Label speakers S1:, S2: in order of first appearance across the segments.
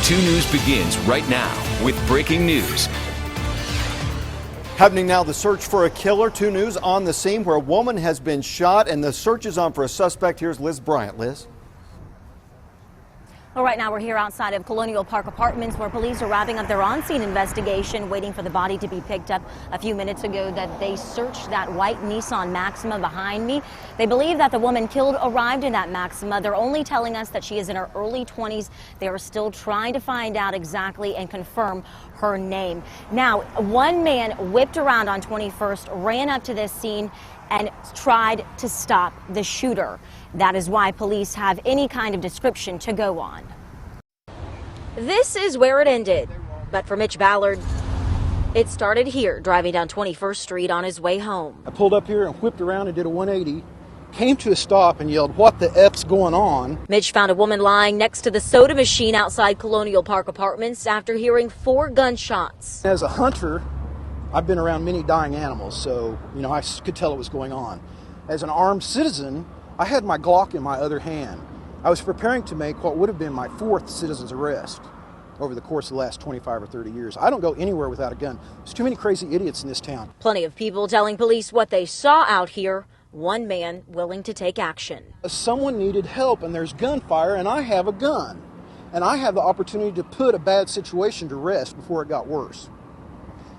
S1: 2 News begins right now with breaking news.
S2: Happening now, the search for a killer. 2 News on the scene where a woman has been shot and the search is on for a suspect. Here's Liz Bryant. Liz.
S3: Well, right now we're here outside of Colonial Park Apartments where police are wrapping up their on-scene investigation, waiting for the body to be picked up. A few minutes ago that they searched that white Nissan Maxima behind me. They believe that the woman killed arrived in that Maxima. They're only telling us that she is in her early 20s. They are still trying to find out exactly and confirm her name. Now, one man whipped around on 21st, ran up to this scene and tried to stop the shooter. That is why police have any kind of description to go on. This is where it ended. But for Mitch Ballard, it started here, driving down 21st Street on his way home.
S4: I pulled up here and whipped around and did a 180, came to a stop and yelled, "What the F's going on?"
S3: Mitch found a woman lying next to the soda machine outside Colonial Park Apartments after hearing 4 gunshots.
S4: As a hunter, I've been around many dying animals, so, I could tell what was going on. As an armed citizen, I had my Glock in my other hand. I was preparing to make what would have been my 4th citizen's arrest over the course of the last 25 or 30 years. I don't go anywhere without a gun. There's too many crazy idiots in this town.
S3: Plenty of people telling police what they saw out here. One man willing to take action.
S4: Someone needed help and there's gunfire and I have a gun. And I have the opportunity to put a bad situation to rest before it got worse.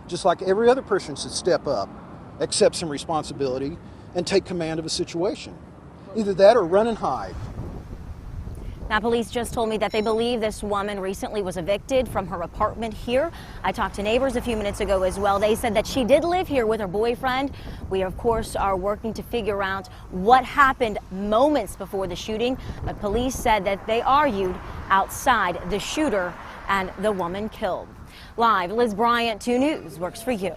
S4: Just like every other person should step up, accept some responsibility, and take command of a situation. Either that or run and hide.
S3: Now, police just told me that they believe this woman recently was evicted from her apartment here. I talked to neighbors a few minutes ago as well. They said that she did live here with her boyfriend. We, of course, are working to figure out what happened moments before the shooting. But police said that they argued outside the shooter and the woman killed. Live, Liz Bryant, 2 News, works for you.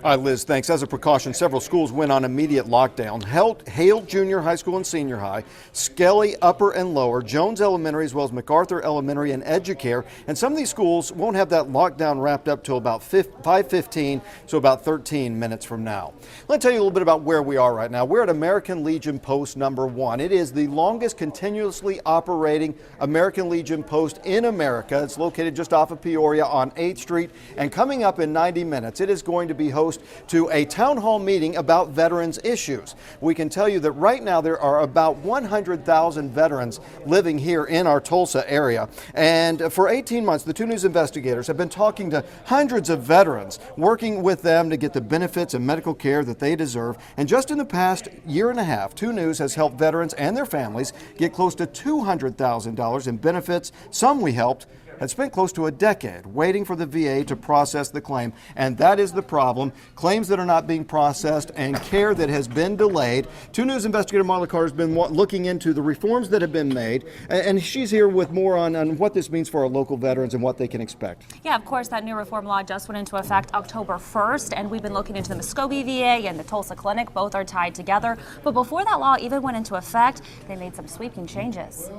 S2: All right, Liz, thanks. As a precaution, several schools went on immediate lockdown. Hale Junior High School and Senior High, Skelly Upper and Lower, Jones Elementary, as well as MacArthur Elementary and Educare. And some of these schools won't have that lockdown wrapped up till about 5:15, so about 13 minutes from now. Let me tell you a little bit about where we are right now. We're at American Legion Post number 1. It is the longest continuously operating American Legion post in America. It's located just off of Peoria on 8th Street. And coming up in 90 minutes, it is going to be hosted to a town hall meeting about veterans issues. We can tell you that right now there are about 100,000 veterans living here in our Tulsa area. And for 18 months, the 2 News investigators have been talking to hundreds of veterans, working with them to get the benefits and medical care that they deserve. And just in the past year and a half, 2 News has helped veterans and their families get close to $200,000 in benefits. Some we helped had spent close to a decade waiting for the VA to process the claim, and that is the problem. Claims that are not being processed and care that has been delayed. 2 News investigator Marla Carter has been looking into the reforms that have been made, and she's here with more on what this means for our local veterans and what they can expect.
S5: Yeah, of course, that new reform law just went into effect October 1st, and we've been looking into the Muskogee VA and the Tulsa Clinic. Both are tied together. But before that law even went into effect, they made some sweeping changes.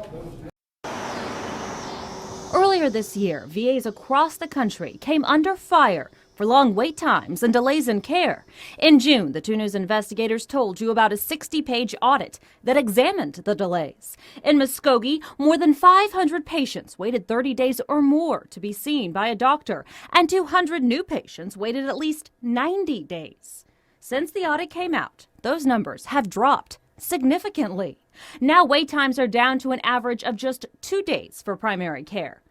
S6: Earlier this year, VAs across the country came under fire for long wait times and delays in care. In June, the 2 News investigators told you about a 60-page audit that examined the delays. In Muskogee, more than 500 patients waited 30 days or more to be seen by a doctor, and 200 new patients waited at least 90 days. Since the audit came out, those numbers have dropped significantly. Now wait times are down to an average of just 2 days for primary care.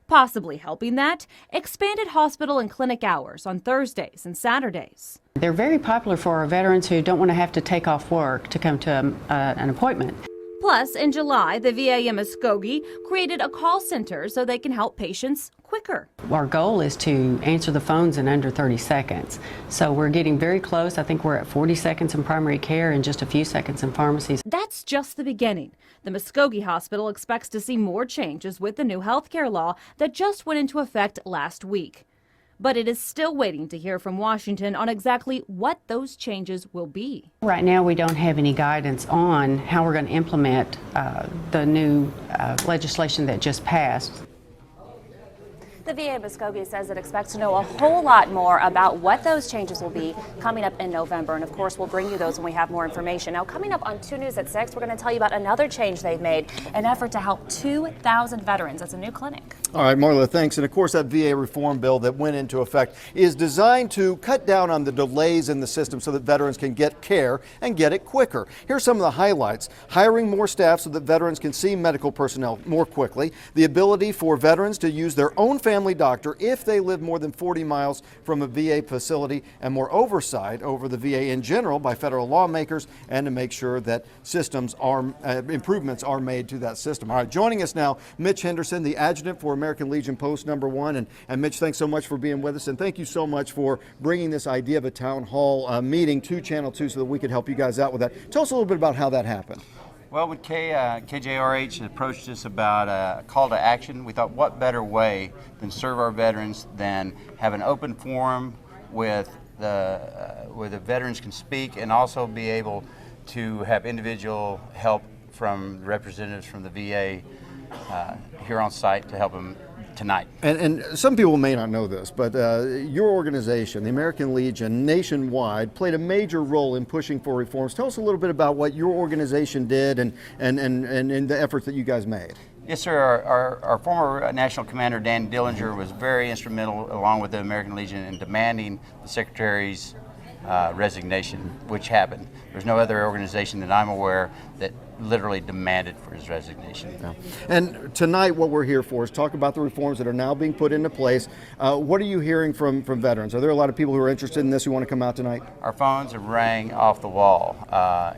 S6: Possibly helping that, expanded hospital and clinic hours on Thursdays and Saturdays.
S7: They're very popular for our veterans who don't want to have to take off work to come to an appointment.
S6: Plus, in July, the VA in Muskogee created a call center so they can help patients quicker.
S7: Our goal is to answer the phones in under 30 seconds. So we're getting very close. I think we're at 40 seconds in primary care and just a few seconds in pharmacies.
S6: That's just the beginning. The Muskogee Hospital expects to see more changes with the new healthcare law that just went into effect last week. But it is still waiting to hear from Washington on exactly what those changes will be.
S7: Right now, we don't have any guidance on how we're going to implement the new legislation that just passed.
S5: The VA of Muskogee says it expects to know a whole lot more about what those changes will be coming up in November. And of course, we'll bring you those when we have more information. Now, coming up on 2 News at 6, we're going to tell you about another change they've made, an effort to help 2,000 veterans. It's a new clinic.
S2: All right, Marla, thanks. And of course, that VA reform bill that went into effect is designed to cut down on the delays in the system so that veterans can get care and get it quicker. Here's some of the highlights. Hiring more staff so that veterans can see medical personnel more quickly. The ability for veterans to use their own family doctor if they live more than 40 miles from a VA facility, and more oversight over the VA in general by federal lawmakers, and to make sure that improvements are made to that system. All right, joining us now, Mitch Henderson, the adjutant for American Legion Post #1. And Mitch, thanks so much for being with us, and thank you so much for bringing this idea of a town hall meeting to Channel 2 so that we could help you guys out with that. Tell us a little bit about how that happened.
S8: Well, when KJRH approached us about a call to action, we thought what better way than serve our veterans than have an open forum where the veterans can speak and also be able to have individual help from representatives from the VA here on site to help them tonight.
S2: And some people may not know this, but your organization, the American Legion, nationwide, played a major role in pushing for reforms. Tell us a little bit about what your organization did and the efforts that you guys made.
S8: Yes, sir. Our former National Commander, Dan Dillinger, was very instrumental, along with the American Legion, in demanding the Secretary's resignation, which happened. There's no other organization that I'm aware that literally demanded for his resignation.
S2: Yeah. And tonight what we're here for is talk about the reforms that are now being put into place. What are you hearing from veterans? Are there a lot of people who are interested in this who want to come out tonight?
S8: Our phones have rang off the wall.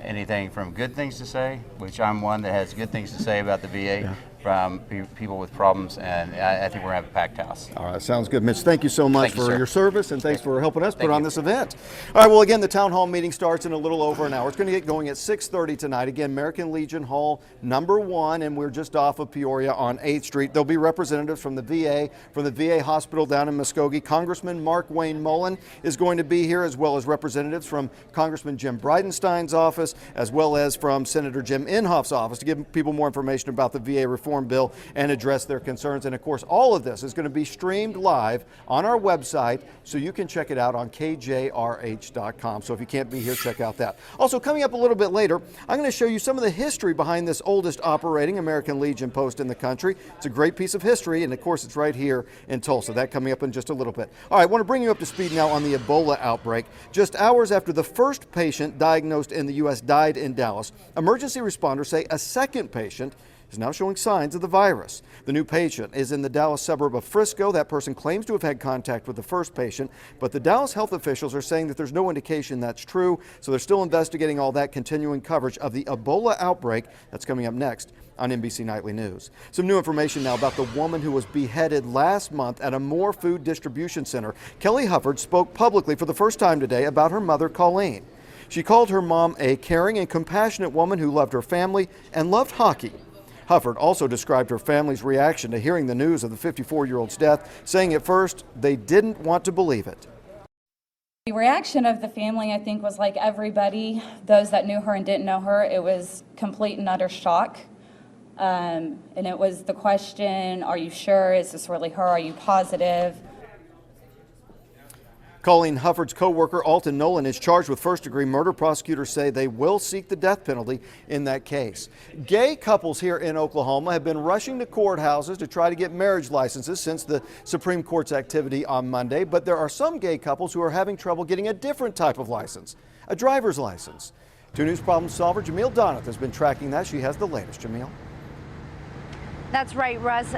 S8: Anything from good things to say, which I'm one that has good things to say about the VA, from people with problems, and I think we're going to have a packed house.
S2: All right, sounds good. Mitch, thank you so much for your service, and thanks for helping us put on this event. All right, well, again, the town hall meeting starts in a little over an hour. It's going to get going at 6:30 tonight. Again, American Legion Hall #1, and we're just off of Peoria on 8th Street. There'll be representatives from the VA hospital down in Muskogee. Congressman Mark Wayne Mullen is going to be here, as well as representatives from Congressman Jim Bridenstine's office, as well as from Senator Jim Inhofe's office, to give people more information about the VA reform bill and address their concerns. And of course, all of this is going to be streamed live on our website, so you can check it out on KJRH.com. So if you can't be here, check out that. Also, coming up a little bit later, I'm going to show you some of the history behind this oldest operating American Legion post in the country. It's a great piece of history, and of course, it's right here in Tulsa. That coming up in just a little bit. All right, I want to bring you up to speed now on the Ebola outbreak. Just hours after the first patient diagnosed in the U.S. died in Dallas, emergency responders say a second patient is now showing signs of the virus. The new patient is in the Dallas suburb of Frisco. That person claims to have had contact with the first patient, but the Dallas health officials are saying that there's no indication that's true, so they're still investigating all that, continuing coverage of the Ebola outbreak. That's coming up next on NBC Nightly News. Some new information now about the woman who was beheaded last month at a Moore food distribution center. Kelly Hufford spoke publicly for the first time today about her mother, Colleen. She called her mom a caring and compassionate woman who loved her family and loved hockey. Hufford also described her family's reaction to hearing the news of the 54-year-old's death, saying at first they didn't want to believe it.
S9: The reaction of the family, I think, was like everybody, those that knew her and didn't know her, it was complete and utter shock. And it was the question, are you sure? Is this really her? Are you positive?
S2: Colleen Hufford's co-worker Alton Nolan is charged with first-degree murder. Prosecutors say they will seek the death penalty in that case. Gay couples here in Oklahoma have been rushing to courthouses to try to get marriage licenses since the Supreme Court's activity on Monday, but there are some gay couples who are having trouble getting a different type of license, a driver's license. 2 News problem solver Jamil Donath has been tracking that. She has the latest. Jamil.
S10: That's right, Russ.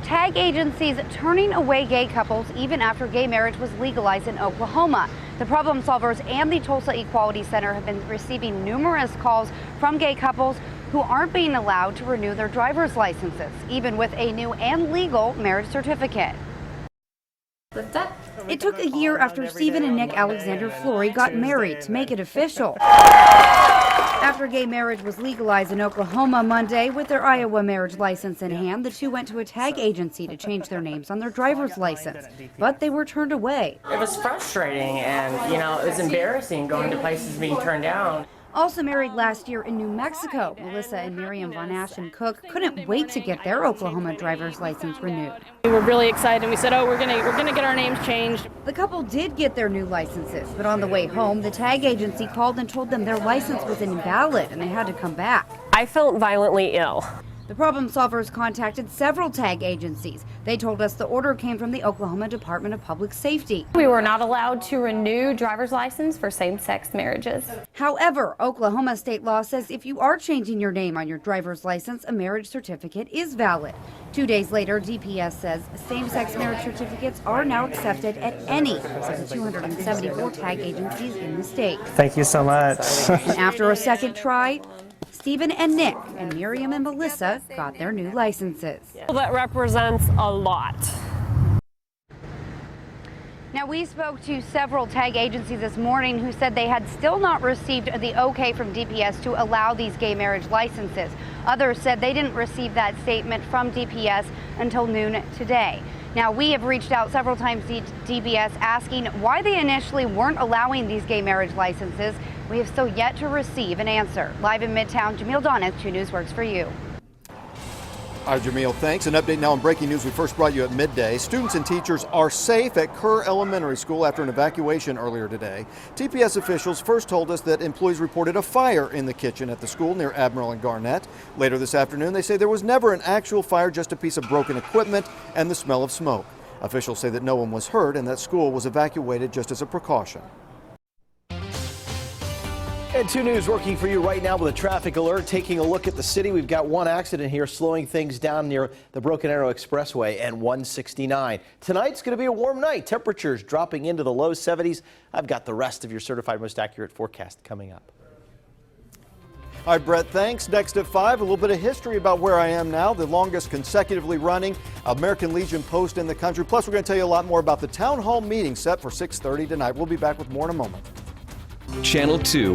S10: Tag agencies turning away gay couples even after gay marriage was legalized in Oklahoma. The problem solvers and the Tulsa Equality Center have been receiving numerous calls from gay couples who aren't being allowed to renew their driver's licenses, even with a new and legal marriage certificate.
S11: It took a year after Stephen and Nick Alexander Flory got married to make it official. After gay marriage was legalized in Oklahoma Monday, with their Iowa marriage license in hand, the two went to a tag agency to change their names on their driver's license, but they were turned away.
S12: It was frustrating and, it was embarrassing going to places being turned down.
S11: Also married last year in New Mexico, Melissa and Miriam Von Ashton Cook couldn't wait to get their Oklahoma driver's license renewed.
S12: We were really excited. We said, oh, we're gonna get our names changed.
S11: The couple did get their new licenses, but on the way home, the tag agency called and told them their license was invalid and they had to come back.
S12: I felt violently ill.
S11: The problem solvers contacted several tag agencies. They told us the order came from the Oklahoma Department of Public Safety.
S13: We were not allowed to renew driver's license for same-sex marriages.
S11: However, Oklahoma state law says if you are changing your name on your driver's license, a marriage certificate is valid. 2 days later, DPS says same-sex marriage certificates are now accepted at any of the 274 tag agencies in the state.
S14: Thank you so much.
S11: And after a second try, Stephen and Nick and Miriam and Melissa got their new licenses.
S12: That represents a lot.
S10: Now, we spoke to several tag agencies this morning who said they had still not received the okay from DPS to allow these gay marriage licenses. Others said they didn't receive that statement from DPS until noon today. Now, we have reached out several times to DPS asking why they initially weren't allowing these gay marriage licenses. We have still yet to receive an answer. Live in Midtown, Jamil Donith, 2 News Works for you.
S2: All right, Jamil, thanks. An update now on breaking news we first brought you at midday. Students and teachers are safe at Kerr Elementary School after an evacuation earlier today. TPS officials first told us that employees reported a fire in the kitchen at the school near Admiral and Garnett. Later this afternoon, they say there was never an actual fire, just a piece of broken equipment and the smell of smoke. Officials say that no one was hurt and that school was evacuated just as a precaution.
S15: And 2 News working for you right now with a traffic alert. Taking a look at the city, we've got one accident here slowing things down near the Broken Arrow Expressway and 169. Tonight's going to be a warm night. Temperatures dropping into the low 70s. I've got the rest of your certified most accurate forecast coming up.
S2: All right, Brett, thanks. Next at 5, a little bit of history about where I am now, the longest consecutively running American Legion post in the country. Plus, we're going to tell you a lot more about the town hall meeting set for 6:30 tonight. We'll be back with more in a moment.
S1: Channel 2.